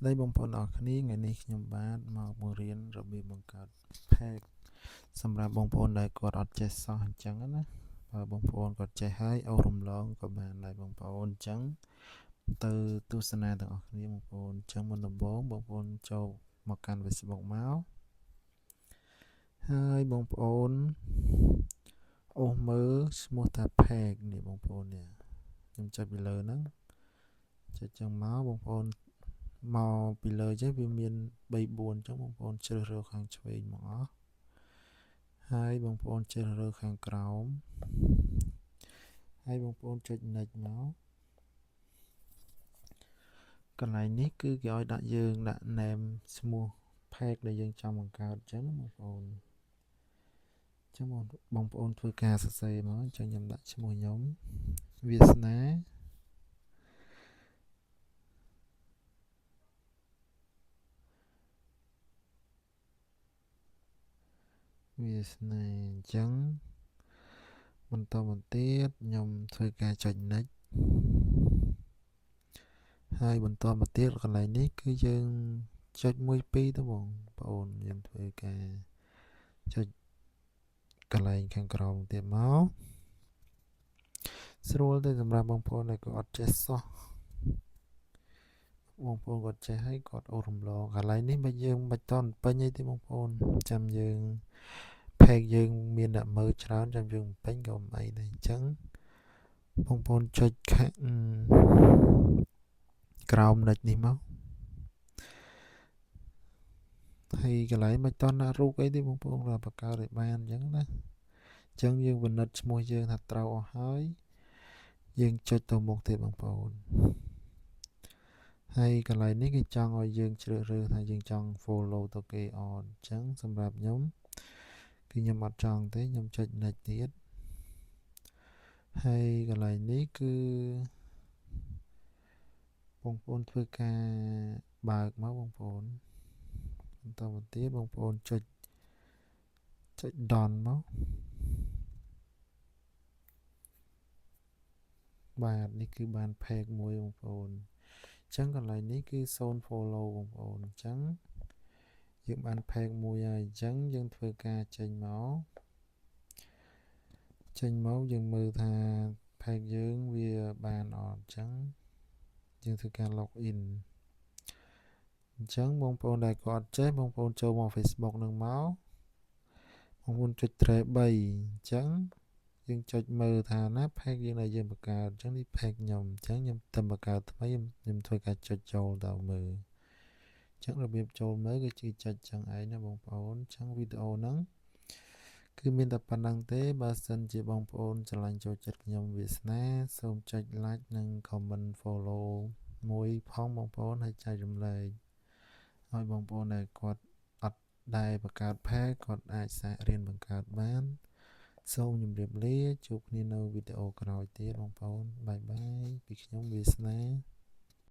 ស្តីបងប្អូនអរគ្នាថ្ងៃនេះខ្ញុំបាទមកបង្រៀនរបៀបបង្កើត page សម្រាប់បងប្អូនដែលគាត់អត់ចេះសោះអញ្ចឹងណាបើបងប្អូនគាត់ចេះហើយអូសរំលងក៏បានដែរបងប្អូនអញ្ចឹងទៅទស្សនាទាំងអស់គ្នាបងប្អូនអញ្ចឹងមុនដំបូងបងប្អូនចូលមកកាន់ Facebook មកហើយបងប្អូនអូសមើលឈ្មោះថា page នេះបងប្អូននេះខ្ញុំចុចពីលើហ្នឹងចុចចឹងមកបងប្អូនមកពីលើចេះវាមាន3 4អញ្ចឹងបងប្អូនជ្រើសរើសខាងឆ្វេងមកអស់ហើយបងប្អូនជ្រើសរើសខាងក្រោមហើយបងប្អូនចុច next មកកន្លែងនេះគឺគេឲ្យដាក់យើងដាក់ name ឈ្មោះ page ដែលយើងចង់បង្កើតអញ្ចឹងបងប្អូនអញ្ចឹងបងប្អូនធ្វើការសរសេរមកអញ្ចឹងខ្ញុំដាក់ឈ្មោះខ្ញុំវាសនាវាសនាអញ្ចឹងបន្តមកទៀតខ្ញុំធ្វើការចុច next ហើយបន្តមកទៀតកន្លែងនេះគឺយើងចុច1 2ទៅបងប្អូនយើងធ្វើការចុចកន្លែងខាងក្រោមទៀតមកស្រួលទេសម្រាប់បងប្អូនដែលគាត់អត់ចេះសោះបងប្អូនគាត់ចេះហើយគាត់អូសរំលងកន្លែងនេះបើយើងមិនតន់ពេញអីទេបងប្អូនចាំយើង page យើងមានអ្នកមើលច្រើនចាំយើងពេញក៏មិនអីដែរអញ្ចឹងបងប្អូនចុចខាងក្រោមនិចនេះមកហើយកន្លែងមិនតន់ដាក់រូបអីទេបងប្អូនគាត់បង្កើតឲ្យបានអញ្ចឹងណាអញ្ចឹងយើងពិនិត្យឈ្មោះយើងថាត្រូវអស់ហើយយើងចុចទៅមុខទៀតបងប្អូនហើយកន្លែងនេះគេចង់ឲ្យយើងជ្រើសរើសថាយើងចង់ follow ទៅគេអត់អញ្ចឹងសម្រាប់ខ្ញុំគឺខ្ញុំអត់ចង់ទេខ្ញុំចុច next ទៀតហើយកន្លែងនេះគឺបងប្អូនធ្វើការបើកមកបងប្អូនបន្តមកទៀតបងប្អូនចុច done មកបាទនេះគឺបាន page មួយបងប្អូនអញ្ចឹងកន្លែងនេះគឺ0 follow បងប្អូនអញ្ចឹងយើងបាន page មួយហើយអញ្ចឹងយើងធ្វើការចេញមកយើងមើលថា page យើងវាបានអត់អញ្ចឹងយើងធ្វើការ log in អញ្ចឹងបងប្អូនដែលគាត់ចេះបងប្អូនចូលមក Facebook នឹងមកបងប្អូនចុច 3 អញ្ចឹងយើងចុចមើលថាណា page យើងដែលយើងបង្កើតអញ្ចឹងនេះ page ខ្ញុំអញ្ចឹងខ្ញុំទៅបង្កើតថ្មីខ្ញុំធ្វើការចុចចូលទៅមើលអញ្ចឹងរបៀបចូលមើលគឺជាចុចចឹងឯងណាបងប្អូនអញ្ចឹងវីដេអូហ្នឹងគឺមានតែប៉ុណ្្នឹងទេបើសិនជាបងប្អូនឆ្លាញ់ចូលចិត្តខ្ញុំវាសនាសូមចុច like និង comment follow មួយផងបងប្អូនហើយចែករំលែកឲ្យបងប្អូនដែលគាត់អត់ដែលបង្កើត page គាត់អាចសាករៀនបង្កើតបានសូមជម្រាបលាជួបគ្នានៅវីដេអូក្រោយទៀតបងប្អូនបាយបាយពីខ្ញុំវាសនា